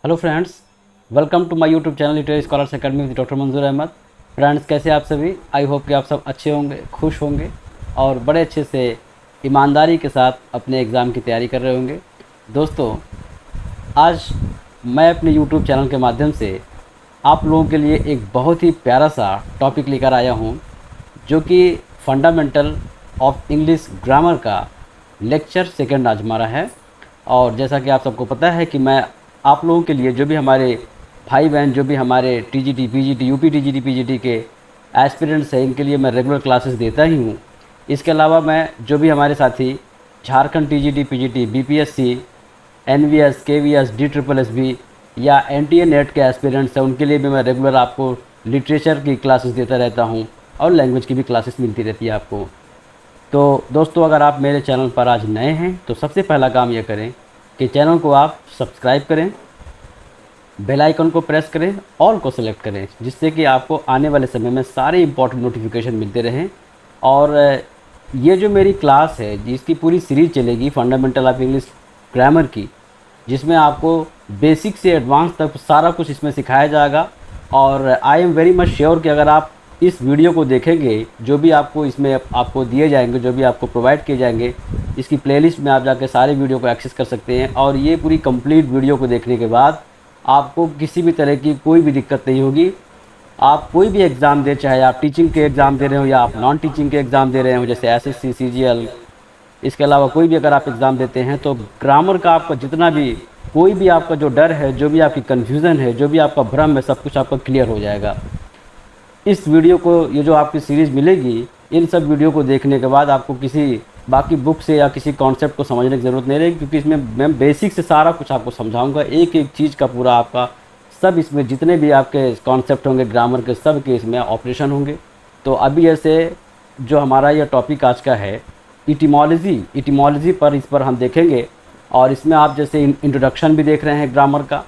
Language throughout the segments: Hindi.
Hello friends, welcome to my YouTube channel literary scholars academy with doctor Manzoor Ahmad. Friends, कैसे आप सभी? आई होप कि आप सब अच्छे होंगे, खुश होंगे और बड़े अच्छे से ईमानदारी के साथ अपने एग्ज़ाम की तैयारी कर रहे होंगे। दोस्तों, आज मैं अपने यूट्यूब चैनल के माध्यम से आप लोगों के लिए एक बहुत ही प्यारा सा टॉपिक लेकर आया हूँ, जो कि फंडामेंटल ऑफ इंग्लिश ग्रामर का लेक्चर सेकंड आज हमारा है। और जैसा कि आप सबको पता है कि मैं आप लोगों के लिए, जो भी हमारे भाई बहन, जो भी हमारे TGT, PGT, UP TGT, PGT के एस्पिरेंट्स हैं, इनके लिए मैं रेगुलर क्लासेस देता ही हूँ। इसके अलावा मैं जो भी हमारे साथी Jharkhand TGT, PGT, BPSC, NVS, KVS, D triple S B या एनटीए नेट के एस्पिरेंट्स हैं, उनके लिए भी मैं रेगुलर आपको लिटरेचर की क्लासेस देता रहता हूँ और लैंग्वेज की भी क्लासेस मिलती रहती है आपको। तो दोस्तों, अगर आप मेरे चैनल पर आज नए हैं तो सबसे पहला काम ये करें कि चैनल को आप सब्सक्राइब करें, बेल आइकन को प्रेस करें, ऑल को सेलेक्ट करें, जिससे कि आपको आने वाले समय में सारे इंपॉर्टेंट नोटिफिकेशन मिलते रहें। और ये जो मेरी क्लास है, जिसकी पूरी सीरीज़ चलेगी फंडामेंटल ऑफ इंग्लिश ग्रामर की, जिसमें आपको बेसिक से एडवांस तक सारा कुछ इसमें सिखाया जाएगा। और I am very much sure कि अगर आप इस वीडियो को देखेंगे, जो भी आपको इसमें आपको दिए जाएंगे, जो भी आपको प्रोवाइड किए जाएंगे, इसकी प्लेलिस्ट में आप जाकर सारे वीडियो को एक्सेस कर सकते हैं। और ये पूरी कंप्लीट वीडियो को देखने के बाद आपको किसी भी तरह की कोई भी दिक्कत नहीं होगी। आप कोई भी एग्ज़ाम दें, चाहे आप टीचिंग के एग्ज़ाम दे रहे हो या आप नॉन टीचिंग के एग्ज़ाम दे रहे हो, जैसे एसएससी, सीजीएल, इसके अलावा कोई भी अगर आप एग्ज़ाम देते हैं, तो ग्रामर का आपका जितना भी कोई भी आपका जो डर है, जो भी आपकी कन्फ्यूज़न है, जो भी आपका भ्रम है, सब कुछ आपका क्लियर हो जाएगा। इस वीडियो को, ये जो आपकी सीरीज़ मिलेगी, इन सब वीडियो को देखने के बाद आपको किसी बाकी बुक से या किसी कॉन्सेप्ट को समझने की ज़रूरत नहीं रहेगी, क्योंकि इसमें मैं बेसिक से सारा कुछ आपको समझाऊंगा, एक एक चीज़ का पूरा आपका सब, इसमें जितने भी आपके कॉन्सेप्ट होंगे ग्रामर के, सब के इसमें ऑपरेशन होंगे। तो अभी ऐसे जो हमारा यह टॉपिक आज का है, इटिमोलॉजी पर, इस पर हम देखेंगे। और इसमें आप जैसे इंट्रोडक्शन भी देख रहे हैं ग्रामर का,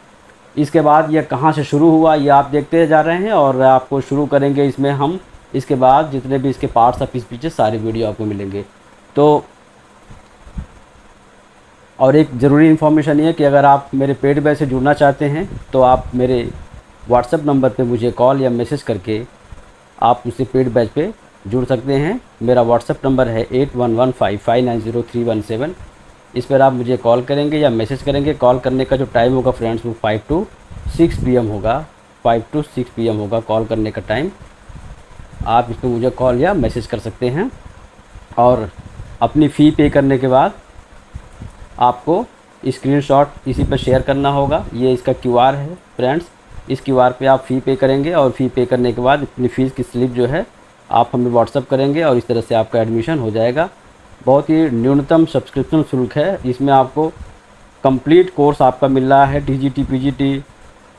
इसके बाद यह कहाँ से शुरू हुआ ये आप देखते जा रहे हैं, और आपको शुरू करेंगे इसमें हम। इसके बाद जितने भी इसके पार्ट्स हैं पीछे सारे वीडियो आपको मिलेंगे। तो और एक ज़रूरी इन्फॉर्मेशन ये है कि अगर आप मेरे पेड बैच से जुड़ना चाहते हैं तो आप मेरे व्हाट्सएप नंबर पे मुझे कॉल या मैसेज करके आप मुझसे पेड बैच पे जुड़ सकते हैं। मेरा व्हाट्सएप नंबर है 8115590317। इस पर आप मुझे कॉल करेंगे या मैसेज करेंगे। कॉल करने का जो टाइम होगा फ्रेंड्स, वो 5 to 6 PM होगा। 5 to 6 PM होगा कॉल करने का टाइम। आप इस पर मुझे कॉल या मैसेज कर सकते हैं। और अपनी फ़ी पे करने के बाद आपको स्क्रीनशॉट इसी पर शेयर करना होगा। ये इसका QR है फ्रेंड्स। इस QR पे आप फ़ी पे करेंगे और फ़ी पे करने के बाद अपनी फ़ीस की स्लिप जो है आप हमें व्हाट्सअप करेंगे, और इस तरह से आपका एडमिशन हो जाएगा। बहुत ही न्यूनतम सब्सक्रिप्शन शुल्क है। इसमें आपको कंप्लीट कोर्स आपका मिल रहा है। TGT, PGT,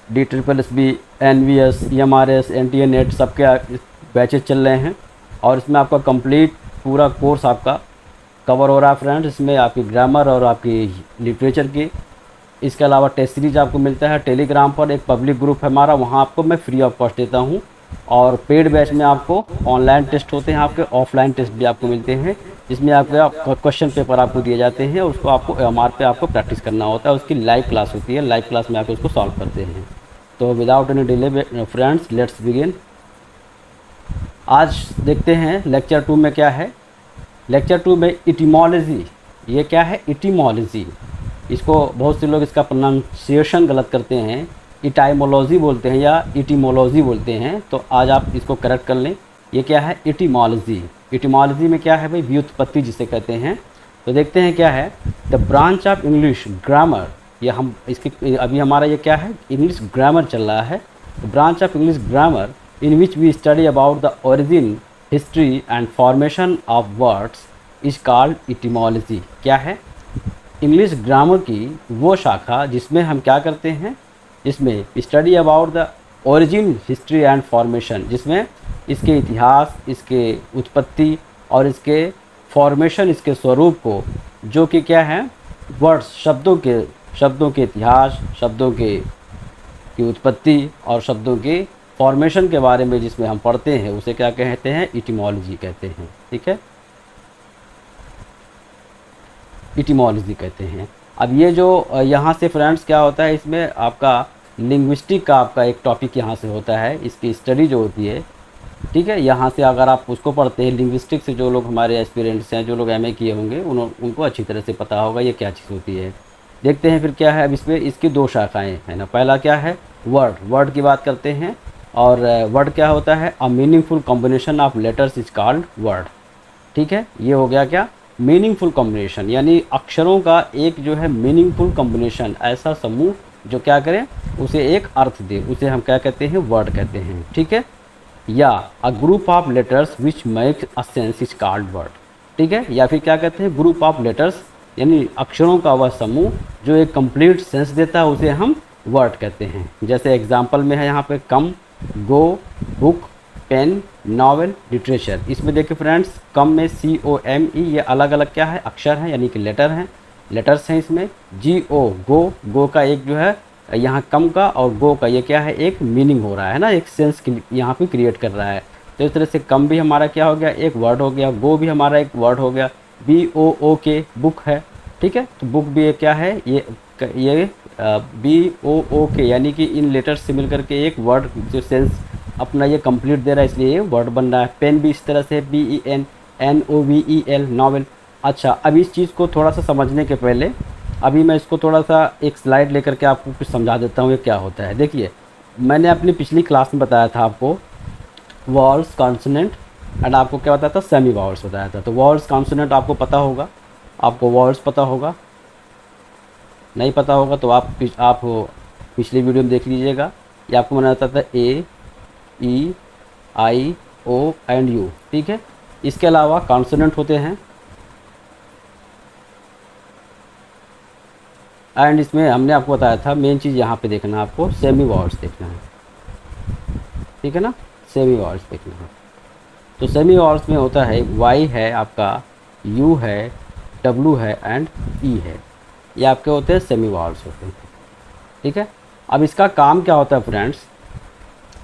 D triple S B, NVS, EMRS, NTA NET, सबके बैचेस चल रहे हैं। और इसमें आपका कंप्लीट पूरा कोर्स आपका कवर हो रहा है फ्रेंड्स। इसमें आपकी ग्रामर और आपकी लिटरेचर की, इसके अलावा टेस्ट सीरीज आपको मिलता है। टेलीग्राम पर एक पब्लिक ग्रुप है हमारा, वहाँ आपको मैं फ्री ऑफ कॉस्ट देता हूँ। और पेड बैच में आपको ऑनलाइन टेस्ट होते हैं, आपके ऑफलाइन टेस्ट भी आपको मिलते हैं, जिसमें आपके क्वेश्चन पेपर आपको दिए जाते हैं। उसको आपको OMR पे आपको प्रैक्टिस करना होता है। उसकी लाइव क्लास होती है, लाइव क्लास में आप उसको सॉल्व करते हैं। तो without any delay friends, let's begin. आज देखते हैं लेक्चर 2 में क्या है। लेक्चर 2 में इटिमोलॉजी। ये क्या है? इटिमोलॉजी। इसको बहुत से लोग इसका प्रोनाउंसिएशन गलत करते हैं, इटाइमोलॉजी बोलते हैं या इटिमोलॉजी बोलते हैं। तो आज आप इसको करेक्ट कर लें। ये क्या है? इटिमोलॉजी। इटिमोलॉजी में क्या है भाई? व्युत्पत्ति जिसे कहते हैं। तो देखते हैं क्या है। The branch of English grammar. ये हम इसकी अभी हमारा ये क्या है? इंग्लिश ग्रामर चल रहा है। Branch of English grammar in which we study about the origin, history and formation of words is called etymology. क्या है? इंग्लिश ग्रामर की वो शाखा जिसमें हम क्या करते हैं, इसमें study about the origin, history and formation, जिसमें इसके इतिहास, इसके उत्पत्ति और इसके फॉर्मेशन, इसके स्वरूप को, जो कि क्या है? वर्ड्स, शब्दों के इतिहास, शब्दों की उत्पत्ति और शब्दों के फॉर्मेशन के बारे में जिसमें हम पढ़ते हैं, उसे क्या कहते हैं? इटिमोलॉजी कहते हैं। ठीक है, इटिमोलॉजी कहते हैं। अब ये जो यहाँ से फ्रेंड्स क्या होता है, इसमें आपका लिंग्विस्टिक का आपका एक टॉपिक यहाँ से होता है, इसकी स्टडी जो होती है, ठीक है। यहाँ से अगर आप उसको पढ़ते हैं, लिंग्विस्टिक से जो लोग हमारे एस्पिरेंट्स हैं, जो लोग एमए किए होंगे, उनको अच्छी तरह से पता होगा ये क्या चीज़ होती है। देखते हैं फिर क्या है। अब इसमें इसकी दो शाखाएं हैं ना। पहला क्या है, वर्ड की बात करते हैं। और वर्ड क्या होता है, a meaningful combination of letters is called word. ठीक है, ये हो गया क्या, मीनिंगफुल कॉम्बिनेशन, यानी अक्षरों का एक जो है मीनिंगफुल कॉम्बिनेशन, ऐसा समूह जो क्या करें, उसे एक अर्थ दे, उसे हम क्या कहते हैं, वर्ड कहते हैं। ठीक है, या a group of letters which make a sense is called word. ठीक है, या फिर क्या कहते हैं, ग्रुप ऑफ लेटर्स, यानी अक्षरों का वह समूह जो एक कंप्लीट सेंस देता है, उसे हम वर्ड कहते हैं। जैसे एग्जांपल में है यहाँ पे कम, गो, बुक, पेन, नॉवेल, लिटरेचर। इसमें देखिए फ्रेंड्स, कम में COME, ये अलग अलग क्या है, अक्षर हैं, यानी कि लेटर हैं, लेटर्स हैं इसमें। GO, गो का एक जो है यहाँ कम का और गो का ये क्या है, एक मीनिंग हो रहा है ना, एक सेंस यहाँ पे क्रिएट कर रहा है। तो इस तरह से कम भी हमारा क्या हो गया, एक वर्ड हो गया, गो भी हमारा एक वर्ड हो गया, BOOK बुक है। ठीक है, तो बुक भी एक क्या है, ये BOOK, यानी कि इन लेटर्स से मिलकर के एक वर्ड जो सेंस अपना ये कंप्लीट दे रहा है, इसलिए ये वर्ड बन रहा है। पेन भी इस तरह से BEN, NOVEL, नॉवेल। अच्छा, अब इस चीज़ को थोड़ा सा समझने के पहले अभी मैं इसको थोड़ा सा एक स्लाइड लेकर के आपको कुछ समझा देता हूँ ये क्या होता है। देखिए, मैंने अपनी पिछली क्लास में बताया था आपको वॉल्स, कॉन्सोनेंट एंड आपको क्या बताया था, सेमी वॉल्स बताया था। तो वॉल्स, कॉन्सोनेंट आपको पता होगा, आपको वॉल्स पता होगा, नहीं पता होगा तो आप पिछली वीडियो में देख लीजिएगा। ये आपको मैंने बताया था A, E, I, O and U। ठीक है, इसके अलावा कॉन्सोनेंट होते हैं, एंड इसमें हमने आपको बताया था मेन चीज़ यहाँ पे देखना है, आपको सेमी वॉल्स देखना है। ठीक है ना, सेमी वॉल्स देखना है। तो सेमी वॉल्स में होता है Y है आपका, U है, W है एंड E है। ये आपके होते हैं सेमी वॉल्स होते हैं। ठीक है, अब इसका काम क्या होता है फ्रेंड्स,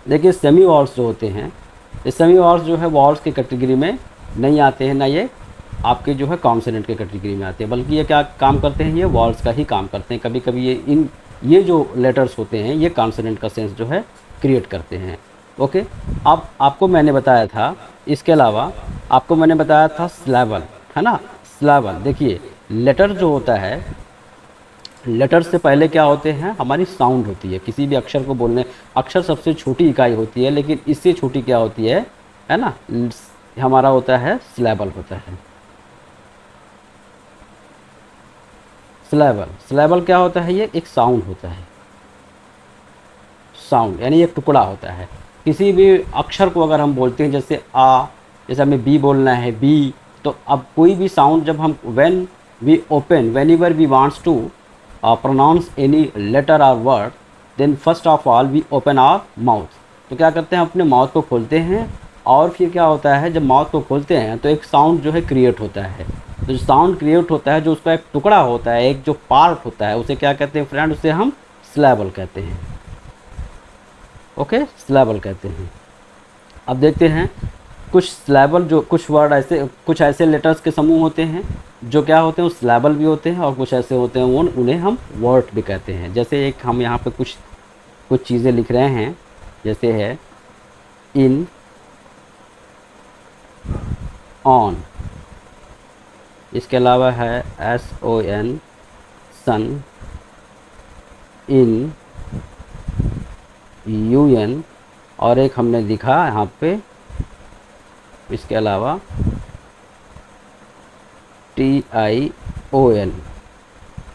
देखिए सेमी वॉल्स जो होते हैं, ये सेमी वॉल्स जो है वॉल्स की कैटेगरी में नहीं आते हैं, ना ये आपके जो है कॉन्सोनेंट के कैटेगरी में आते हैं, बल्कि ये क्या काम करते हैं, ये वॉल्स का ही काम करते हैं। कभी कभी ये जो लेटर्स होते हैं ये कॉन्सोनेंट का सेंस जो है क्रिएट करते हैं। ओके, अब आपको मैंने बताया था, इसके अलावा आपको मैंने बताया था सिलेबल, है ना। सिलेबल देखिए, लेटर जो होता है, लेटर से पहले क्या होते हैं, हमारी साउंड होती है। किसी भी अक्षर को बोलने, अक्षर सबसे छोटी इकाई होती है, लेकिन इससे छोटी क्या होती है ना, हमारा होता है सिलेबल होता है। सिलेबल क्या होता है, ये एक साउंड होता है, साउंड यानी एक टुकड़ा होता है। किसी भी अक्षर को अगर हम बोलते हैं, जैसे आ, जैसे हमें बी बोलना है, बी, तो अब कोई भी साउंड जब हम whenever we wants to pronounce any letter और word, then first of all we open our mouth. तो क्या करते हैं, अपने माउथ को खोलते हैं, और फिर क्या होता है, जब माउथ को खोलते हैं तो एक साउंड जो है क्रिएट होता है। तो जो साउंड क्रिएट होता है, जो उसका एक टुकड़ा होता है, एक जो पार्ट होता है, उसे क्या कहते हैं फ्रेंड, उसे हम सिलेबल कहते हैं। ओके, सिलेबल कहते हैं। अब देखते हैं कुछ सिलेबल, जो कुछ वर्ड ऐसे, कुछ ऐसे लेटर्स के समूह होते हैं जो क्या होते हैं, वो सिलेबल भी होते हैं, और कुछ ऐसे होते हैं उन्हें हम वर्ड भी कहते हैं। जैसे एक हम यहाँ पे कुछ चीज़ें लिख रहे हैं, जैसे है इन, ऑन, इसके अलावा है SON, सन, इन, UN, और एक हमने लिखा यहाँ पे, इसके अलावा TION।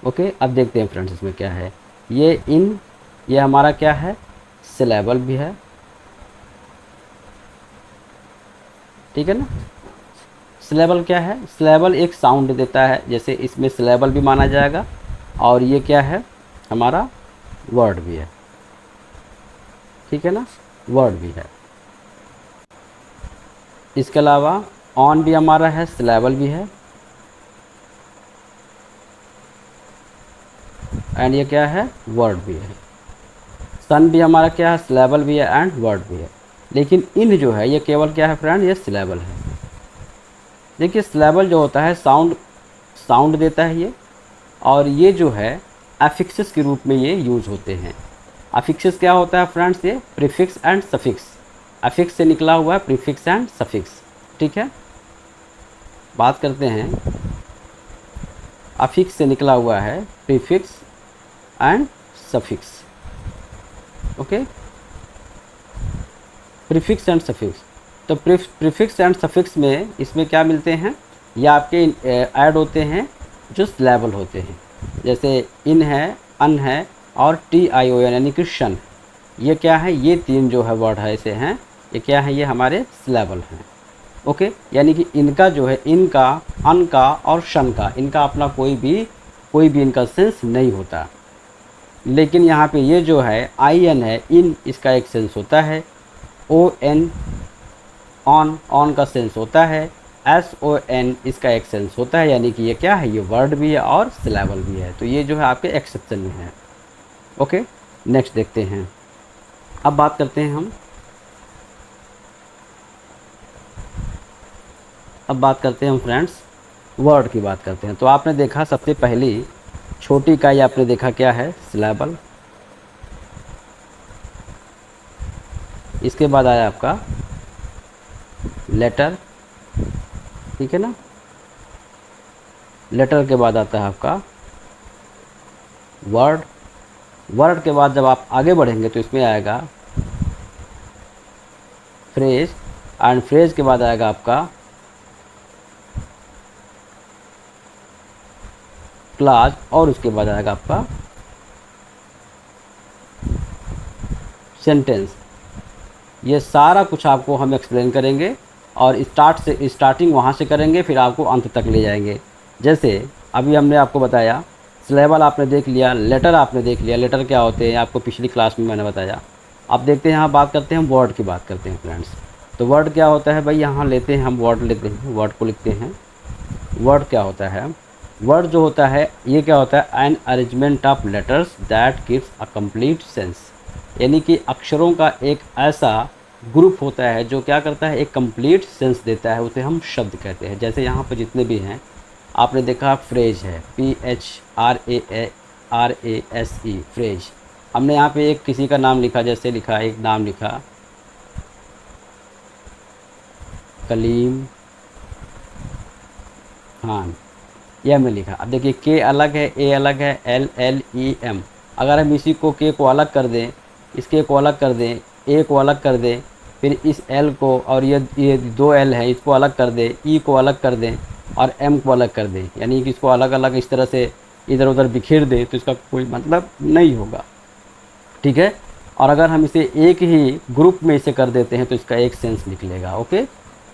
ओके, अब देखते हैं फ्रेंड्स इसमें क्या है। ये हमारा क्या है, सिलेबल भी है। ठीक है ना, सिलेबल क्या है, सिलेबल एक साउंड देता है, जैसे इसमें सिलेबल भी माना जाएगा, और ये क्या है, हमारा वर्ड भी है। ठीक है ना, वर्ड भी है। इसके अलावा ऑन भी हमारा है, सिलेबल भी है, एंड ये क्या है, वर्ड भी है। सन भी हमारा क्या है, सिलेबल भी है एंड वर्ड भी है। लेकिन इन जो है, ये केवल क्या है फ्रेंड, ये सिलेबल है। देखिए, सिलेबल जो होता है साउंड देता है ये, और ये जो है अफिक्सेस के रूप में ये यूज़ होते हैं। अफिक्सेस क्या होता है फ्रेंड्स? ये प्रीफिक्स एंड सफिक्स, अफिक्स से निकला हुआ है प्रीफिक्स एंड सफिक्स। ठीक है, बात करते हैं अफिक्स से निकला हुआ है prefix and suffix. Okay, prefix and suffix. तो प्रीफिक्स एंड सफिक्स में इसमें क्या मिलते हैं? ये आपके ऐड होते हैं जो सिलेबल होते हैं, जैसे इन है, अन है और TION यानी कि शन। ये क्या है? ये तीन जो है वर्ड है ऐसे हैं, ये क्या है? ये हमारे सिलेबल हैं। ओके, यानी कि इनका जो है, इनका, अन का और शन का, इनका अपना कोई भी इनका सेंस नहीं होता। लेकिन यहाँ पे ये जो है IN है, इन, इसका एक सेंस होता है। ON, ऑन का सेंस होता है। SON इसका एक सेंस होता है, यानी कि ये क्या है? ये वर्ड भी है और सिलेबल भी है। तो ये जो है आपके एक्सेप्शन में है। ओके, नेक्स्ट देखते हैं। अब बात करते हैं हम फ्रेंड्स वर्ड की बात करते हैं। तो आपने देखा सबसे पहली छोटी इकाई आपने देखा क्या है? सिलेबल। इसके बाद आया आपका लेटर, ठीक है ना। लेटर के बाद आता है आपका वर्ड। वर्ड के बाद जब आप आगे बढ़ेंगे तो इसमें आएगा फ्रेज, एंड फ्रेज के बाद आएगा आपका क्लास, और उसके बाद आएगा आपका सेंटेंस। ये सारा कुछ आपको हम एक्सप्लेन करेंगे और स्टार्टिंग वहाँ से करेंगे, फिर आपको अंत तक ले जाएंगे। जैसे अभी हमने आपको बताया सिलेबल आपने देख लिया, लेटर आपने देख लिया। लेटर क्या होते हैं आपको पिछली क्लास में मैंने बताया। अब देखते हैं, यहाँ बात करते हैं वर्ड की बात करते हैं फ्रेंड्स। तो वर्ड क्या होता है भाई? यहाँ लेते हैं हम वर्ड, लेते हैं वर्ड को लिखते हैं। वर्ड क्या होता है? वर्ड जो होता है ये क्या होता है? An arrangement of letters that gives a complete sense, यानी कि अक्षरों का एक ऐसा ग्रुप होता है जो क्या करता है? एक कंप्लीट सेंस देता है, उसे हम शब्द कहते हैं। जैसे यहाँ पर जितने भी हैं आपने देखा फ्रेज है, PHRASE फ्रेज। हमने यहाँ पे एक किसी का नाम लिखा, जैसे लिखा, एक नाम लिखा कलीम खान, ये हमने लिखा। अब देखिए के अलग है, ए अलग है, LLEM। अगर हम इसी को के को अलग कर दें, इसके को अलग कर दें, ए को अलग कर दें, फिर इस एल को और ये दो एल है इसको अलग कर दें, ई को अलग कर दें और एम को अलग कर दें, यानी कि इसको अलग अलग इस तरह से इधर उधर बिखेर दें, तो इसका कोई मतलब नहीं होगा। ठीक है, और अगर हम इसे एक ही ग्रुप में इसे कर देते हैं तो इसका एक सेंस निकलेगा। ओके,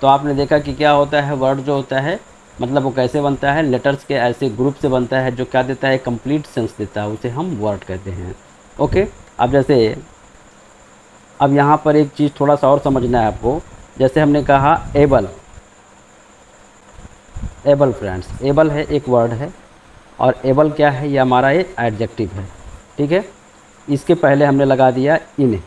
तो आपने देखा कि क्या होता है? वर्ड जो होता है मतलब वो कैसे बनता है? लेटर्स के ऐसे ग्रुप से बनता है जो क्या देता है? कंप्लीट सेंस देता है, उसे हम वर्ड कहते हैं। ओके, अब जैसे अब यहाँ पर एक चीज़ थोड़ा सा और समझना है आपको। जैसे हमने कहा एबल, एबल फ्रेंड्स, एबल है एक वर्ड है, और एबल क्या है? ये हमारा एक एडजेक्टिव है। ठीक है, इसके पहले हमने लगा दिया इन,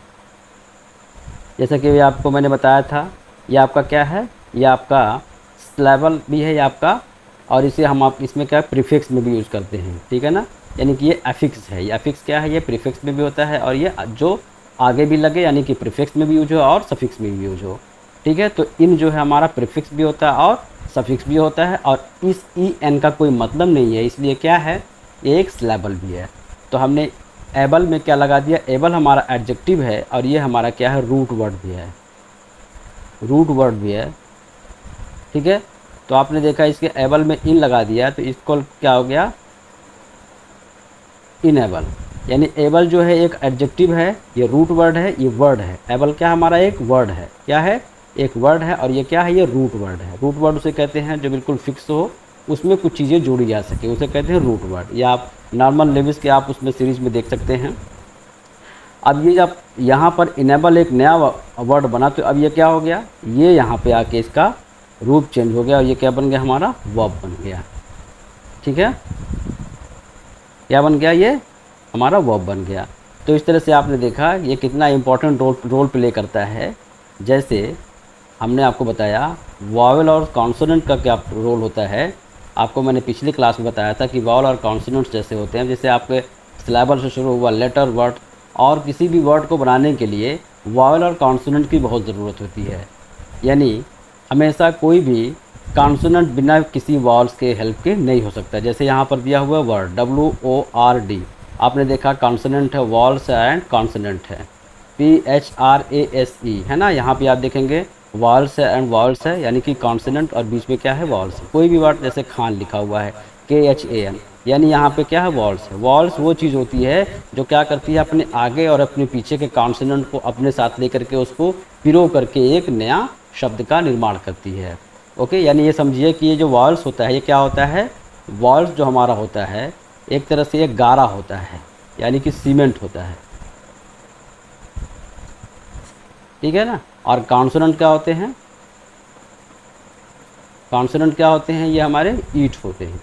जैसा कि आपको मैंने बताया था। ये आपका क्या है? ये आपका सिलेबल भी है ये आपका, और इसे हम आप इसमें क्या प्रीफिक्स में भी यूज़ करते हैं। ठीक है ना, यानी कि ये अफिक्स है। ये अफिक्स क्या है? ये प्रीफिक्स में भी होता है, और ये जो आगे भी लगे यानी कि प्रीफिक्स में भी यूज हो और सफिक्स में भी यूज हो। ठीक है, तो इन जो है हमारा प्रीफिक्स भी होता है और सफिक्स भी होता है, और इस EN का कोई मतलब नहीं है, इसलिए क्या है? ये एक सिलेबल भी है। तो हमने एबल में क्या लगा दिया? एबल हमारा एडजेक्टिव है, और ये हमारा क्या है? रूट वर्ड भी है, रूट वर्ड भी है। ठीक है, तो आपने देखा इसके एबल में इन लगा दिया, तो इसको क्या हो गया? इनेबल। यानी एबल जो है एक एडजेक्टिव है, ये रूट वर्ड है, ये वर्ड है। एबल क्या हमारा? एक वर्ड है। क्या है? एक वर्ड है, और ये क्या है? ये रूट वर्ड है। रूट वर्ड उसे कहते हैं जो बिल्कुल फिक्स हो, उसमें कुछ चीज़ें जोड़ी जा सके, उसे कहते हैं रूट वर्ड। या आप नॉर्मल लेविस के आप उसमें सीरीज में देख सकते हैं। अब ये जब यहाँ पर इनेबल एक नया वर्ड बना, तो अब ये क्या हो गया? ये यहाँ पे आके इसका रूप चेंज हो गया, और ये क्या बन गया? हमारा वर्ब बन गया। ठीक है, क्या बन गया? ये हमारा वर्ब बन गया। तो इस तरह से आपने देखा ये कितना इम्पोर्टेंट रोल प्ले करता है। जैसे हमने आपको बताया वॉवेल और कॉन्सोनेंट का क्या रोल होता है, आपको मैंने पिछली क्लास में बताया था कि वॉवल और कॉन्सोनेंट्स जैसे होते हैं, जैसे आपके सिलेबल से शुरू हुआ लेटर वर्ड, और किसी भी वर्ड को बनाने के लिए वॉवल और कॉन्सोनेंट की बहुत ज़रूरत होती है। यानी हमेशा कोई भी कॉन्सोनेंट बिना किसी वॉवल्स के हेल्प के नहीं हो सकता। जैसे यहाँ पर दिया हुआ वर्ड WORD, आपने देखा कॉन्सोनेंट है, वॉवल्स एंड कॉन्सोनेंट है। PHRASE है ना, यहाँ पे आप देखेंगे वॉवल्स है एंड वॉवल्स है, यानी कि कॉन्सोनेंट और बीच में क्या है, वॉवल्स है। कोई भी वर्ड जैसे खान लिखा हुआ है KHAN, यानी यहाँ पे क्या है, वॉवल्स है। वॉवल्स वो चीज़ होती है जो क्या करती है, अपने आगे और अपने पीछे के कॉन्सोनेंट को अपने साथ लेकर के उसको पिरो करके एक नया शब्द का निर्माण करती है। ओके, यानी ये समझिए कि ये जो वॉवल्स होता है ये क्या होता है, वॉवल्स जो हमारा होता है एक तरह से एक गारा होता है, यानी कि सीमेंट होता है, ठीक है ना। और कॉन्सोनेंट क्या होते हैं, कॉन्सोनेंट क्या होते हैं, ये हमारे ईट होते हैं,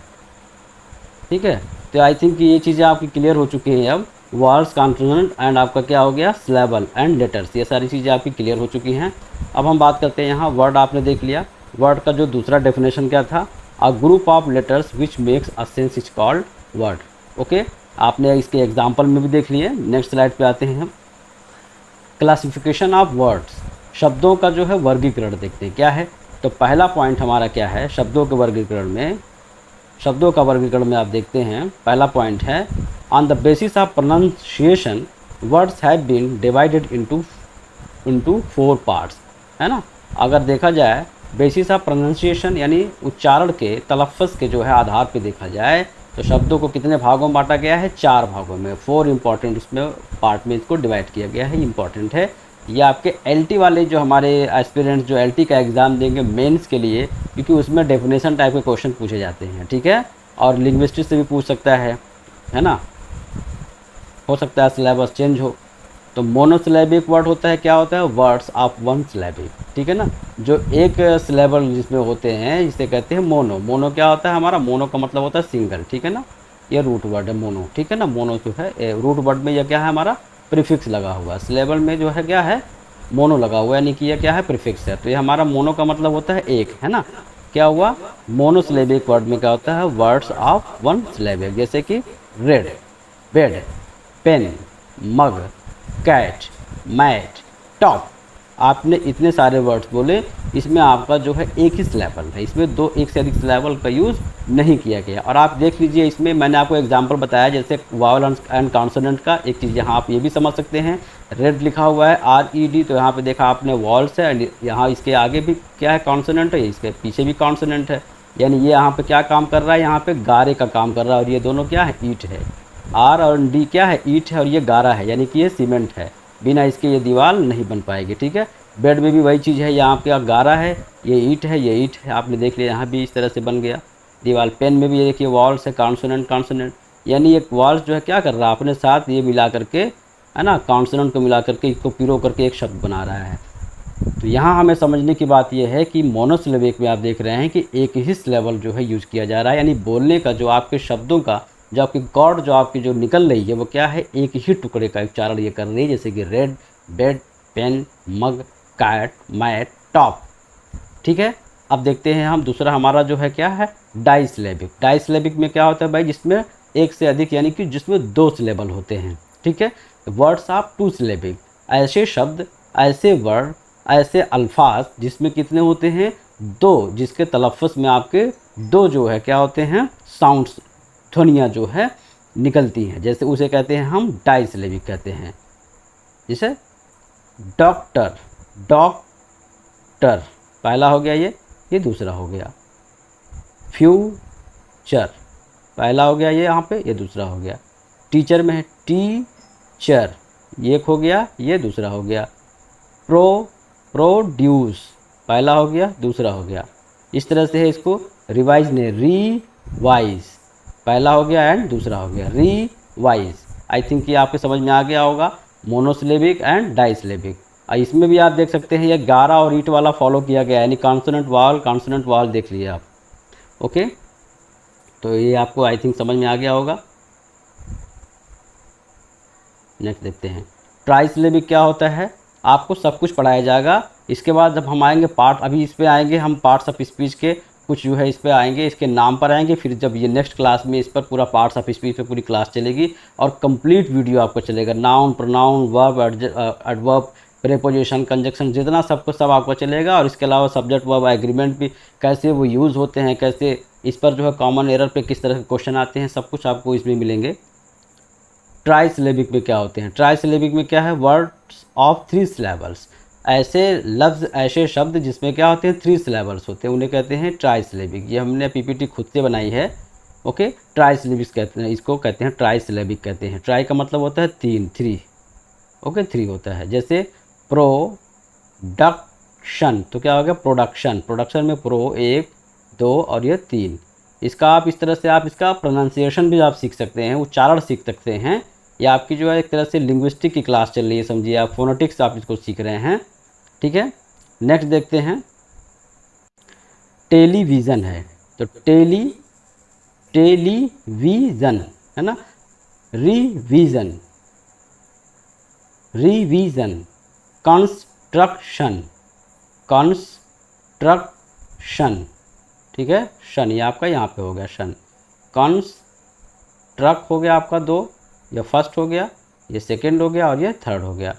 ठीक है। तो आई थिंक ये चीज़ें आपकी क्लियर हो चुकी हैं अब। वॉवल्स, कॉन्सोनेंट एंड आपका क्या हो गया, सिलेबल एंड लेटर्स, ये सारी चीज़ें आपकी क्लियर हो चुकी हैं। अब हम बात करते हैं यहाँ वर्ड, आपने देख लिया। वर्ड का जो दूसरा डेफिनेशन क्या था, a group of letters which makes a sense is called word. Okay, आपने इसके एग्जाम्पल में भी देख लिए। नेक्स्ट स्लाइड पे आते हैं हम। क्लासिफिकेशन ऑफ वर्ड्स, शब्दों का जो है वर्गीकरण देखते हैं क्या है। तो पहला पॉइंट हमारा क्या है, शब्दों के वर्गीकरण में, शब्दों का वर्गीकरण में आप देखते हैं पहला पॉइंट है, on the basis of pronunciation words have been divided into 4 parts, है ना। अगर देखा जाए बेसिस ऑफ प्रोनाउंसिएशन यानी उच्चारण के, तलफ़्फ़ुज़ के जो है आधार पे देखा जाए तो शब्दों को कितने भागों में बांटा गया है, 4 भागों में। 4 इंपॉर्टेंट उसमें पार्ट में इसको डिवाइड किया गया है, इंपॉर्टेंट है। ये आपके LT वाले जो हमारे एस्पिरेंट्स जो LT का एग्ज़ाम देंगे मेंस के लिए, क्योंकि उसमें डेफिनेशन टाइप के क्वेश्चन पूछे जाते हैं, ठीक है। और लिंग्विस्टिक्स से भी पूछ सकता है ना, हो सकता है सिलेबस चेंज हो। तो मोनोसिलेबिक वर्ड होता है, क्या होता है, वर्ड्स ऑफ वन सिलेबिक, ठीक है ना। जो एक सिलेबल जिसमें होते हैं जिसे कहते हैं मोनो। मोनो क्या होता है हमारा, मोनो का मतलब होता है सिंगल, ठीक है ना। ये रूट वर्ड है मोनो, ठीक है ना। मोनो जो है रूट वर्ड में यह क्या है हमारा, प्रीफिक्स लगा हुआ। सिलेबल में जो है क्या है, मोनो लगा हुआ, यानी कि यह क्या है, प्रीफिक्स है। तो ये हमारा मोनो का मतलब होता है एक, है ना। क्या हुआ, मोनोसिलेबिक वर्ड में क्या होता है, वर्ड्स ऑफ वन सिलेबिक, जैसे कि रेड, बेड, पेन, मग, कैट, मैट, टॉप। आपने इतने सारे वर्ड्स बोले, इसमें आपका जो है एक ही सिलेबल है, इसमें एक से अधिक सिलेबल का यूज़ नहीं किया गया। और आप देख लीजिए इसमें मैंने आपको एग्जांपल बताया, जैसे वावल एंड कॉन्सोनेंट का। एक चीज़ यहाँ आप ये भी समझ सकते हैं, रेड लिखा हुआ है RED, तो यहाँ पे देखा आपने वॉल्स है, एंड यहाँ इसके आगे भी क्या है, कॉन्सोनेंट है, इसके पीछे भी कॉन्सोनेंट है। यानी ये यहाँ पे क्या काम कर रहा है, यहाँ पे गारे का काम कर रहा है, और ये दोनों क्या है, ईट है। R और D क्या है, ईट है, और ये गारा है, यानी कि ये सीमेंट है। बिना इसके ये दीवार नहीं बन पाएगी, ठीक है। बेड में भी वही चीज़ है, यहाँ पे गारा है, ये ईट है, ये ईट है, आपने देख लिया, यहाँ भी इस तरह से बन गया दीवार। पेन में भी ये देखिए वॉल्स है, कॉन्सोनेंट कॉन्सोनेंट, यानी एक वॉल्स जो है क्या कर रहा है, अपने साथ ये मिला करके, है ना, कॉन्सोनेंट को मिला करके इसको पिरो करके एक शब्द बना रहा है। तो यहाँ हमें समझने की बात यह है कि मोनोसिलेबिक में आप देख रहे हैं कि एक ही सिलेबल जो है यूज़ किया जा रहा है, यानी बोलने का जो आपके शब्दों का जो आपकी कॉर्ड जो आपकी जो निकल रही है वो क्या है, एक ही टुकड़े का उच्चारण ये कर रही है, जैसे कि रेड, बेड, पेन, मग, कैट, मैट, टॉप, ठीक है। अब देखते हैं हम दूसरा हमारा जो है क्या है, डाइसिलेबिक। डाइसिलेबिक में क्या होता है भाई, जिसमें एक से अधिक, यानी कि जिसमें 2 सिलेबल होते हैं, ठीक है। वर्ड्स ऑफ 2 सिलेबिक, ऐसे शब्द, ऐसे वर्ड, ऐसे अल्फाज जिसमें कितने होते हैं, 2, जिसके तलफ़्फ़ुज़ में आपके 2 जो है क्या होते हैं, साउंड्स, ध्वनियाँ जो है निकलती हैं, जैसे उसे कहते हैं हम डाइसिलेबिक कहते हैं। जैसे डॉक्टर, डॉक्टर पहला हो गया, ये दूसरा हो गया। फ्यूचर पहला हो गया ये यहाँ पे, ये दूसरा हो गया। टीचर में है टीचर, ये एक हो गया, ये दूसरा हो गया। प्रोड्यूस पहला हो गया, दूसरा हो गया। इस तरह से है इसको रिवाइज ने, रिवाइज पहला हो गया एंड दूसरा हो गया, रिवाइज। आई थिंक ये आपके समझ में आ गया होगा, मोनोसिलेबिक एंड डाइसिलेबिक। इसमें भी आप देख सकते हैं ये गारा और ईट वाला फॉलो किया गया, यानी कॉन्सोनेंट वाल देख लिए आप। ओके, तो ये आपको आई थिंक समझ में आ गया होगा। नेक्स्ट देखते हैं, ट्राइसिलेबिक क्या होता है, आपको सब कुछ पढ़ाया जाएगा। इसके बाद जब हम आएंगे पार्ट, अभी इस पे आएंगे हम पार्ट्स ऑफ स्पीच के, कुछ जो है इस पे आएंगे, इसके नाम पर आएंगे। फिर जब ये नेक्स्ट क्लास में इस पर पूरा पार्ट्स ऑफ स्पीच पे पूरी क्लास चलेगी और कंप्लीट वीडियो आपको चलेगा। Noun, pronoun, verb, adverb, preposition, conjunction, जितना सब कुछ सब आपको चलेगा। और इसके अलावा सब्जेक्ट वर्ब एग्रीमेंट भी कैसे वो यूज़ होते हैं, कैसे इस पर जो है कॉमन एरर पे किस तरह के क्वेश्चन आते हैं, सब कुछ आपको इसमें मिलेंगे। ट्राई सिलेबिक में क्या होते हैं? ट्राई सिलेबिक में क्या है? वर्ड्स ऑफ 3 सिलेबल्स, ऐसे लफ्ज़, ऐसे शब्द जिसमें क्या होते हैं 3 सिलेबल्स होते हैं, उन्हें कहते हैं ट्राई सिलेबिक। ये हमने पीपीटी खुद से बनाई है। ओके, ट्राई सिलेबिक कहते हैं, इसको कहते हैं ट्राई सिलेबिक कहते हैं। ट्राई का मतलब होता है 3, 3। ओके, 3 होता है। जैसे प्रोडक्शन, तो क्या हो गया? प्रोडक्शन। प्रोडक्शन में प्रो 1, 2 और ये 3। इसका आप इस तरह से आप इसका प्रोनाउंसिएशन भी आप सीख सकते हैं, उच्चारण सीख सकते हैं। ये आपकी जो है एक तरह से लिंग्विस्टिक की क्लास चल रही है, समझिए आप, फोनेटिक्स आप इसको सीख रहे हैं। ठीक है, नेक्स्ट देखते हैं। टेलीविज़न है, तो टेलीविज़न है ना। Revision, revision. Construction, construction. ठीक है, शन ये आपका यहाँ पे हो गया शन। कंस्ट्रक्ट हो गया आपका 2, ये फर्स्ट हो गया, ये सेकंड हो गया और ये थर्ड हो गया।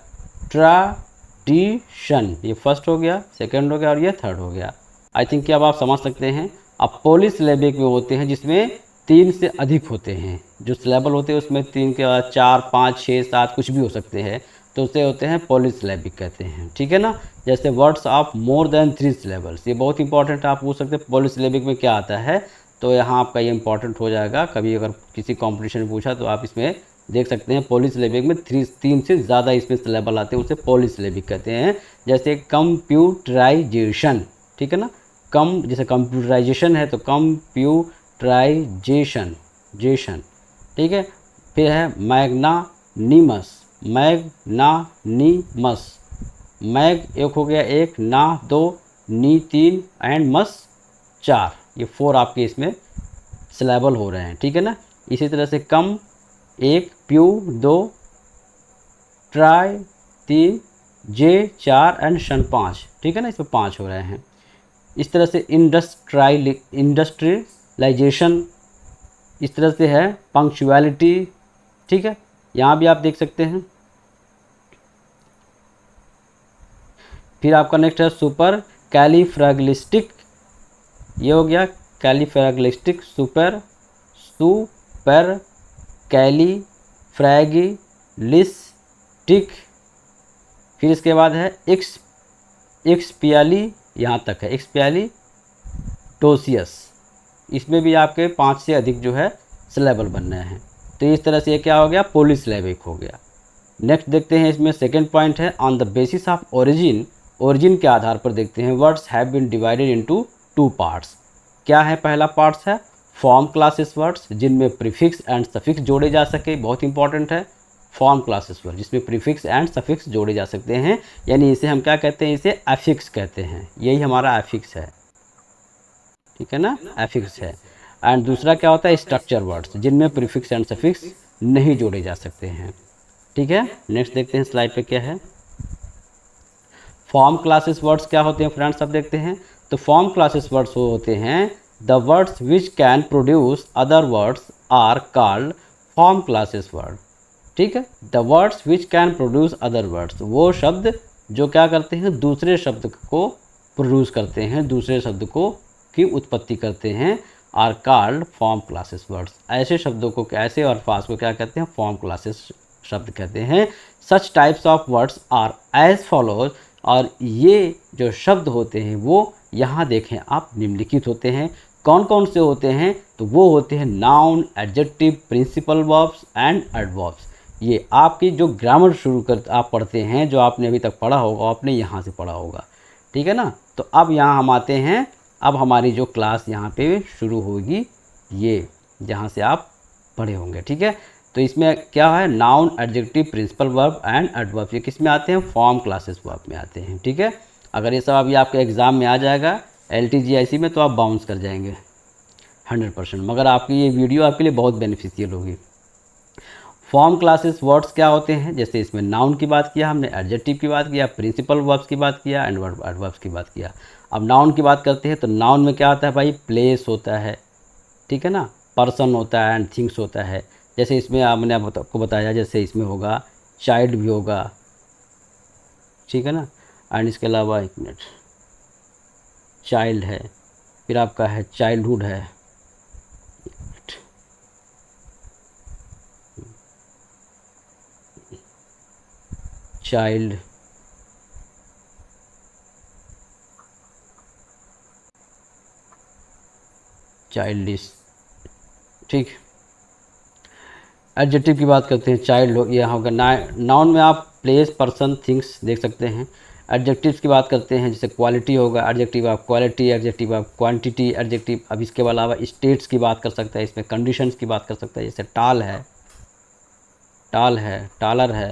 ट्रेडिशन, ये फर्स्ट हो गया, सेकंड हो गया और ये थर्ड हो गया। आई थिंक कि अब आप समझ सकते हैं। अब पॉलीसिलेबिक में होते हैं जिसमें 3 से अधिक होते हैं। जो सिलेबल होते हैं उसमें 3 के बाद 4, 5, 6, 7 कुछ भी हो सकते हैं, तो उसे होते हैं पॉलीसिलेबिक कहते हैं। ठीक है ना। जैसे words of more than 3 syllables, ये बहुत इंपॉर्टेंट, आप पूछ सकते हैं पॉलीसिलेबिक में क्या आता है, तो यहाँ आपका ये इंपॉर्टेंट हो जाएगा। कभी अगर किसी कॉम्पिटिशन में पूछा तो आप इसमें देख सकते हैं पॉलीसिलेबिक में 3 से ज़्यादा इसमें सिलेबल आते हैं, उसे पॉलीसिलेबिक कहते हैं। जैसे कंप्यूटराइजेशन, ठीक है ना, जैसे कंप्यूटराइजेशन है तो कंप्यूटराइजेशन, ठीक है। फिर है मैग्नानिमस, मैग्नानिमस। मैग एक हो गया 1, ना 2, नी 3 एंड मस 4, ये 4 आपके इसमें सिलेबल हो रहे हैं। ठीक है ना। इसी तरह से कम 1, प्यू 2, ट्राई 3, जे 4 एंड शन 5। ठीक है ना, इसमें 5 हो रहे हैं। इस तरह से इंडस्ट्रियलाइजेशन, इस तरह से है पंक्चुअलिटी। ठीक है, यहाँ भी आप देख सकते हैं। फिर आपका नेक्स्ट है सुपर कैलीफ्रैगिलिस्टिक, ये हो गया कैलीफ्रैगिलिस्टिक, सुपर कैलीफ्रैगिलिस्टिक। फिर इसके बाद है एक्सपियाली, यहाँ तक है एक्सपियालिटोसियस। इसमें भी आपके 5 से अधिक जो है सिलेबल बन रहे हैं। तो इस तरह से ये क्या हो गया? पॉलीसिलेबिक हो गया। नेक्स्ट देखते हैं, इसमें सेकंड पॉइंट है on the basis of origin. Origin के आधार पर देखते हैं words have been divided into 2 parts. क्या है? पहला पार्ट्स है फॉर्म क्लासेस वर्ड्स, जिनमें प्रीफिक्स एंड सफिक्स जोड़े जा सके, बहुत इंपॉर्टेंट है। फॉर्म क्लासेस वर्ड जिसमें प्रीफिक्स एंड सफिक्स जोड़े जा सकते हैं, यानी इसे हम क्या कहते हैं? इसे एफिक्स कहते हैं। यही हमारा एफिक्स है, ठीक है ना, एफिक्स है। एंड दूसरा क्या होता है? स्ट्रक्चर वर्ड्स, जिनमें प्रीफिक्स एंड सफिक्स नहीं जोड़े जा सकते हैं। ठीक है, नेक्स्ट देखते हैं स्लाइड पे क्या है। फॉर्म क्लासेस वर्ड्स क्या होते हैं फ्रेंड्स, अब देखते हैं। तो फॉर्म क्लासेस वर्ड्स वो होते हैं the words which can produce other words are called form classes word. ठीक है, the words which can produce other words, वो शब्द जो क्या करते हैं? दूसरे शब्द को प्रोड्यूस करते हैं, दूसरे शब्द को की उत्पत्ति करते हैं, are called form classes words. ऐसे शब्दों को, ऐसे अल्फाज को क्या कहते हैं? फॉर्म क्लासेस शब्द कहते हैं। Such types of words are as follows, और ये जो शब्द होते हैं वो यहाँ देखें आप निम्नलिखित होते हैं। कौन कौन से होते हैं? तो वो होते हैं noun, adjective, principal verbs and adverbs. ये आपकी जो ग्रामर शुरू कर आप पढ़ते हैं, जो आपने अभी तक पढ़ा होगा, आपने यहाँ से पढ़ा होगा। ठीक है ना। तो अब यहाँ हम आते हैं, अब हमारी जो क्लास यहाँ पे शुरू होगी, ये जहाँ से आप पढ़े होंगे। ठीक है, तो इसमें क्या है? Noun, adjective, principal verb and adverb, ये किस में आते हैं? फॉर्म क्लासेस वर्ब में आते हैं। ठीक है, अगर ये सब अभी आपके एग्ज़ाम में आ जाएगा LTGIC में, तो आप बाउंस कर जाएंगे 100%। मगर आपकी ये वीडियो आपके लिए बहुत बेनिफिशियल होगी। फॉर्म क्लासेस वर्ड्स क्या होते हैं, जैसे इसमें नाउन की बात किया हमने, एडजेक्टिव की बात किया, प्रिंसिपल वर्ब्स की बात किया, एंड एडवर्ब्स की बात किया। अब नाउन की बात करते हैं तो नाउन में क्या होता है भाई, प्लेस होता है, ठीक है ना, पर्सन होता है एंड थिंग्स होता है। जैसे इसमें आपने आपको बताया, जैसे इसमें होगा चाइल्ड भी होगा, ठीक है ना, एंड इसके अलावा एक मिनट, चाइल्ड है, फिर आपका है चाइल्डहुड है, चाइल्ड, चाइल्डिश, ठीक। एडजेक्टिव की बात करते हैं, चाइल्ड हो, यह होगा नाउन में आप प्लेस, पर्सन, थिंग्स देख सकते हैं। एडजेक्टिव्स की बात करते हैं, जैसे क्वालिटी होगा, एडजेक्टिव आप क्वालिटी, एडजेक्टिव आप क्वांटिटी, एडजेक्टिव अब इसके अलावा स्टेट्स की बात कर सकता है, इसमें कंडीशंस की बात कर सकता है, जैसे टाल है, टाल है, टालर है,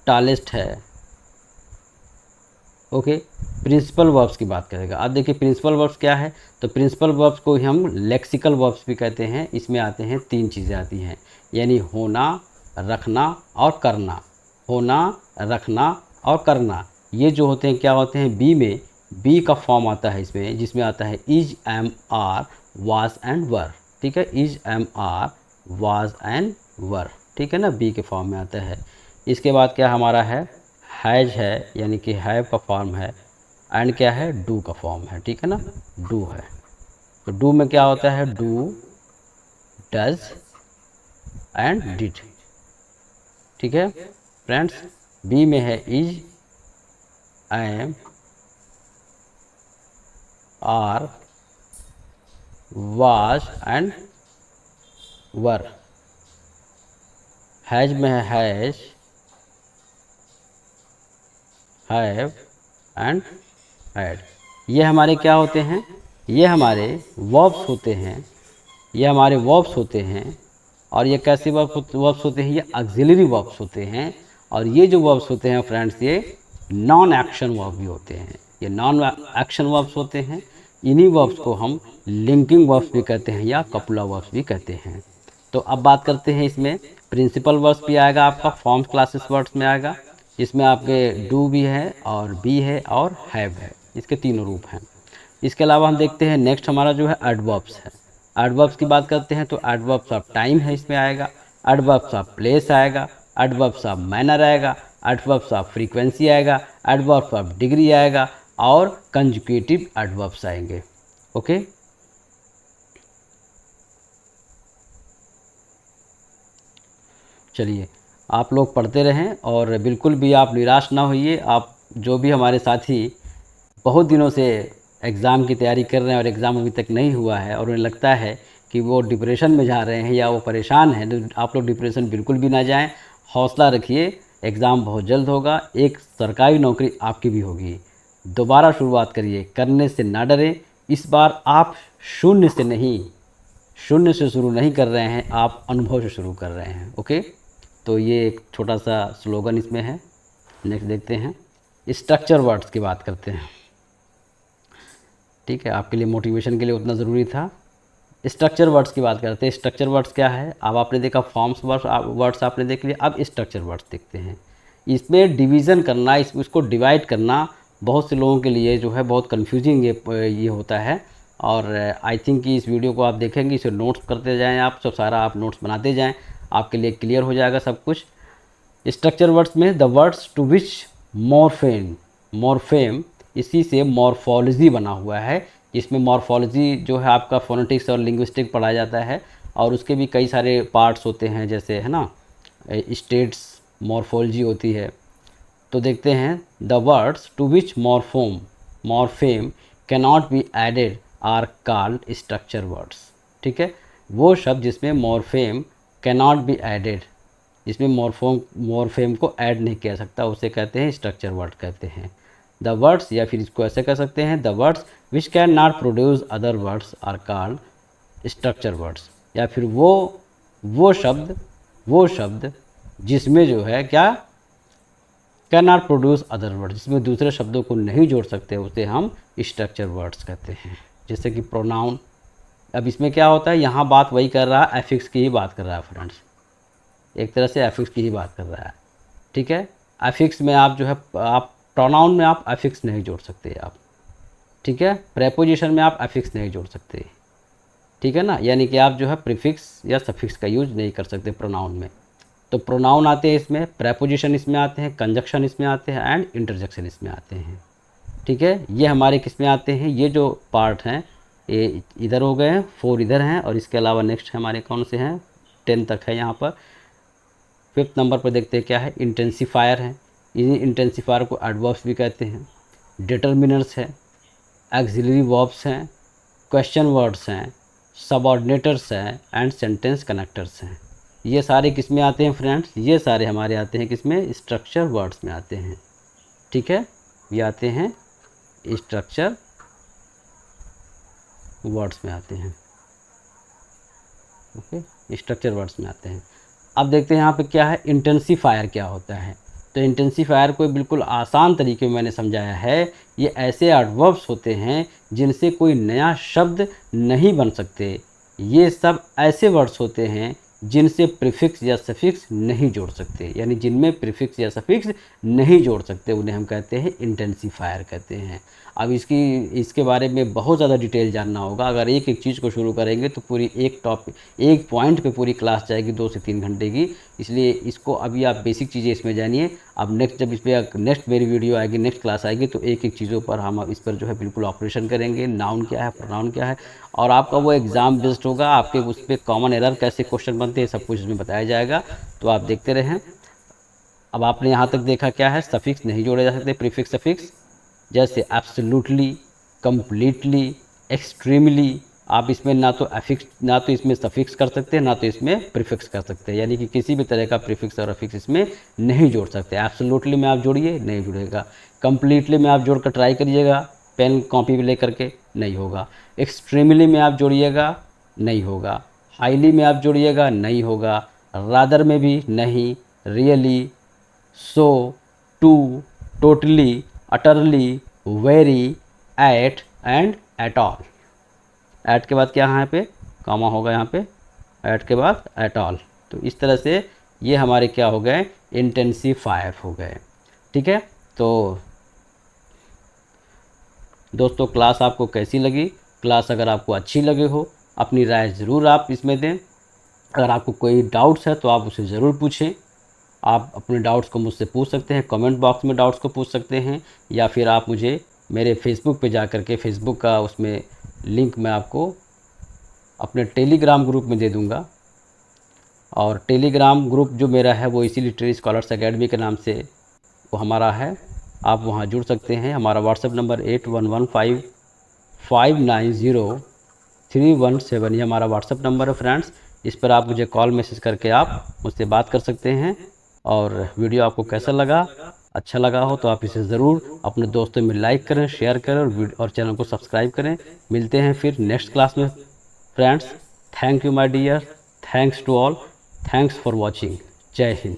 टालेस्ट है, ओके। प्रिंसिपल वर्ब्स की बात करेगा। अब देखिए प्रिंसिपल वर्ब्स क्या है, तो प्रिंसिपल वर्ब्स को ही हम लेक्सिकल वर्ब्स भी कहते हैं। इसमें आते हैं 3 चीज़ें आती हैं, यानी होना, रखना और करना। होना, रखना और करना, ये जो होते हैं क्या होते हैं, बी में, बी का फॉर्म आता है इसमें, जिसमें आता है is, am, are, was and were, ठीक है, is, am, are, was and were, ठीक है ना, बी के फॉर्म में आता है। इसके बाद क्या हमारा हैज है, यानी कि हैव का फॉर्म है, एंड क्या है, डू का फॉर्म है, ठीक है ना, डू है। तो डू में क्या होता है, डू, डज एंड डिड, ठीक है फ्रेंड्स। बी में है is, am, are, was and were. Has में है हैज, हैव एंड हैड। ये हमारे क्या होते हैं, ये हमारे वर्ब्स होते हैं, ये हमारे वर्ब्स होते हैं। और ये कैसे वर्ब्स होते हैं, ये ऑक्सिलरी वर्ब्स होते हैं। और ये जो वर्ब्स होते हैं फ्रेंड्स, ये नॉन एक्शन वर्ब भी होते हैं, ये नॉन एक्शन वर्ब्स होते हैं। इन्हीं वर्ब्स को हम लिंकिंग वर्ब्स भी कहते हैं या कपुला वर्ब्स भी कहते हैं। तो अब बात करते हैं, इसमें प्रिंसिपल वर्ब्स भी आएगा आपका, फॉर्म्स क्लासेस वर्ड्स में आएगा, इसमें आपके डू भी है और बी है और हैव है, इसके तीनों रूप हैं। इसके अलावा हम देखते हैं नेक्स्ट हमारा जो है एडवर्ब्स है। एडवर्ब्स की बात करते हैं तो एडवर्ब्स ऑफ टाइम है, इसमें आएगा, एडवर्ब्स ऑफ प्लेस आएगा, एडवर्ब्स ऑफ मैनर आएगा, एडवर्ब्स ऑफ फ्रीक्वेंसी आएगा, एडवर्ब्स ऑफ डिग्री आएगा और कंजुगेटिव एडवर्ब्स आएंगे, ओके। चलिए आप लोग पढ़ते रहें और बिल्कुल भी आप निराश ना होइए। आप जो भी हमारे साथी बहुत दिनों से एग्ज़ाम की तैयारी कर रहे हैं और एग्ज़ाम अभी तक नहीं हुआ है और उन्हें लगता है कि वो डिप्रेशन में जा रहे हैं या वो परेशान हैं, तो आप लोग डिप्रेशन बिल्कुल भी ना जाएं, हौसला रखिए, एग्ज़ाम बहुत जल्द होगा, एक सरकारी नौकरी आपकी भी होगी। दोबारा शुरुआत करिए, करने से ना डरें। इस बार आप शून्य से नहीं, शून्य से शुरू नहीं कर रहे हैं, आप अनुभव से शुरू कर रहे हैं, ओके। तो ये एक छोटा सा स्लोगन इसमें है। नेक्स्ट देखते हैं, स्ट्रक्चर वर्ड्स की बात करते हैं, ठीक है, आपके लिए मोटिवेशन के लिए उतना ज़रूरी था। स्ट्रक्चर वर्ड्स की बात करते हैं। स्ट्रक्चर वर्ड्स क्या है, अब आपने देखा फॉर्म्स वर्ड्स आपने देख लिया, अब स्ट्रक्चर वर्ड्स देखते हैं। इसमें डिवीज़न करना, इसको डिवाइड करना बहुत से लोगों के लिए जो है बहुत कंफ्यूजिंग ये होता है। और आई थिंक कि इस वीडियो को आप देखेंगे, इसे नोट्स करते जाएं, आप सब सारा आप नोट्स बनाते जाएं, आपके लिए क्लियर हो जाएगा सब कुछ। स्ट्रक्चर वर्ड्स में the words to which morpheme, morpheme इसी से मॉर्फोलॉजी बना हुआ है। इसमें मॉर्फोलॉजी जो है आपका फोनेटिक्स और लिंग्विस्टिक पढ़ाया जाता है और उसके भी कई सारे पार्ट्स होते हैं, जैसे है ना स्टेट्स मॉर्फोलॉजी होती है। तो देखते हैं, the words to which morpheme cannot be added are called structure words, ठीक है। वो शब्द जिसमें मॉर्फेम कैनॉट बी एडेड, जिसमें मॉर्फेम को ऐड नहीं किया सकता, उसे कहते हैं स्ट्रक्चर वर्ड कहते हैं। द वर्ड्स, या फिर इसको ऐसे कह सकते हैं, the words which can not produce other words are called structure words. या फिर वो शब्द जिसमें जो है क्या, can not produce other word, जिसमें दूसरे शब्दों को नहीं जोड़ सकते, उसे हम स्ट्रक्चर वर्ड्स कहते हैं। जैसे कि प्रोनाउन, अब इसमें क्या होता है, यहाँ बात वही कर रहा है, एफिक्स की ही बात कर रहा है फ्रेंड्स। एक तरह से अफिक्स की ही बात कर रहा है, ठीक है। अफिक्स में आप जो है आप प्रोनाउन में आप अफिक्स नहीं जोड़ सकते आप, ठीक है। प्रेपोजिशन में आप अफिक्स नहीं जोड़ सकते, ठीक है ना, यानी कि आप जो है प्रीफिक्स या सफिक्स का यूज नहीं कर सकते प्रोनाउन में। तो प्रोनाउन आते हैं इसमें, प्रेपोजिशन इसमें आते हैं, कंजक्शन इसमें आते हैं एंड इंटरजेक्शन इसमें आते हैं, ठीक है। ये हमारे किस में आते हैं, ये जो पार्ट हैं ये इधर हो गए हैं, 4 इधर हैं, और इसके अलावा नेक्स्ट हमारे कौन से हैं, 10 तक है यहाँ पर। 5th नंबर पर देखते हैं क्या है, इंटेंसिफायर है। इन्हीं इंटेंसिफायर को एडवर्ब्स भी कहते हैं, डिटर्मिनर्स है, एक्सिलरी वर्ब्स हैं, क्वेश्चन वर्ड्स हैं, सबऑर्डिनेटर्स हैं एंड सेंटेंस कनेक्टर्स हैं। ये सारे किस में आते हैं फ्रेंड्स, ये सारे हमारे आते हैं किस में, स्ट्रक्चर वर्ड्स में आते हैं, ठीक है। ये आते हैं स्ट्रक्चर वर्ड्स में आते हैं, ओके, स्ट्रक्चर वर्ड्स में आते हैं। अब देखते हैं यहाँ पे क्या है, इंटेंसिफायर क्या होता है। तो इंटेंसिफायर को बिल्कुल आसान तरीके में मैंने समझाया है। ये ऐसे एडवर्ब्स होते हैं जिनसे कोई नया शब्द नहीं बन सकते। ये सब ऐसे वर्ड्स होते हैं जिनसे प्रीफिक्स या सफिक्स नहीं जोड़ सकते, यानी जिनमें प्रीफिक्स या सफिक्स नहीं जोड़ सकते उन्हें हम कहते हैं इंटेंसिफायर कहते हैं। अब इसके बारे में बहुत ज़्यादा डिटेल जानना होगा। अगर एक एक चीज़ को शुरू करेंगे तो पूरी एक पॉइंट पे पूरी क्लास जाएगी 2 से 3 घंटे की। इसलिए इसको अभी आप बेसिक चीज़ें इसमें जानिए। अब जब इस पर नेक्स्ट मेरी वीडियो आएगी, नेक्स्ट क्लास आएगी, तो एक एक चीज़ों पर हम इस पर जो है बिल्कुल ऑपरेशन करेंगे। नाउन क्या है, प्रोनाउन क्या है, और आपका वो एग्ज़ाम बेस्ड होगा। आपके उस पर कॉमन एरर कैसे क्वेश्चन बनते हैं सब कुछ इसमें बताया जाएगा, तो आप देखते रहें। अब आपने यहाँ तक देखा क्या है, सफिक्स नहीं जोड़े जा सकते, प्रीफिक्स सफिक्स, जैसे एब्सोल्युटली, कंप्लीटली, एक्सट्रीमली। आप इसमें ना तो इसमें सफिक्स कर सकते हैं, ना तो इसमें प्रीफिक्स कर सकते हैं, यानी कि किसी भी तरह का प्रीफिक्स और अफिक्स इसमें नहीं जोड़ सकते। एब्सोल्युटली में आप जोड़िए, नहीं जुड़ेगा। कंप्लीटली में आप जोड़कर ट्राई करिएगा, पेन कॉपी ले करके, नहीं होगा। एक्सट्रीमली में आप जोड़िएगा, नहीं होगा। हाईली में आप जोड़िएगा, नहीं होगा। रादर में भी नहीं। Really, so, too, totally, utterly, very, at and at all. At के बाद क्या यहाँ पे कॉमा होगा, यहाँ पे एट के बाद एट ऑल। तो इस तरह से ये हमारे क्या हो गए, इंटेंसिफायर हो गए, ठीक है। तो दोस्तों क्लास आपको कैसी लगी, क्लास अगर आपको अच्छी लगे हो अपनी राय ज़रूर आप इसमें दें। अगर आपको कोई डाउट्स है तो आप उसे ज़रूर पूछें। आप अपने डाउट्स को मुझसे पूछ सकते हैं, कमेंट बॉक्स में डाउट्स को पूछ सकते हैं, या फिर आप मुझे मेरे फेसबुक पे जा कर के, फेसबुक का उसमें लिंक मैं आपको अपने टेलीग्राम ग्रुप में दे दूंगा। और टेलीग्राम ग्रुप जो मेरा है वो इसी लिटरेरी स्कॉलर्स एकेडमी के नाम से वो हमारा है, आप वहाँ जुड़ सकते हैं। हमारा व्हाट्सएप नंबर 8115590317, ये हमारा व्हाट्सएप नंबर है फ्रेंड्स। इस पर आप मुझे कॉल मैसेज करके आप मुझसे बात कर सकते हैं। और वीडियो आपको कैसा लगा, अच्छा लगा हो तो आप इसे ज़रूर अपने दोस्तों में लाइक करें, शेयर करें और चैनल को सब्सक्राइब करें। मिलते हैं फिर नेक्स्ट क्लास में friends. Thank you my dear, thanks to all, thanks for watching. जय हिंद।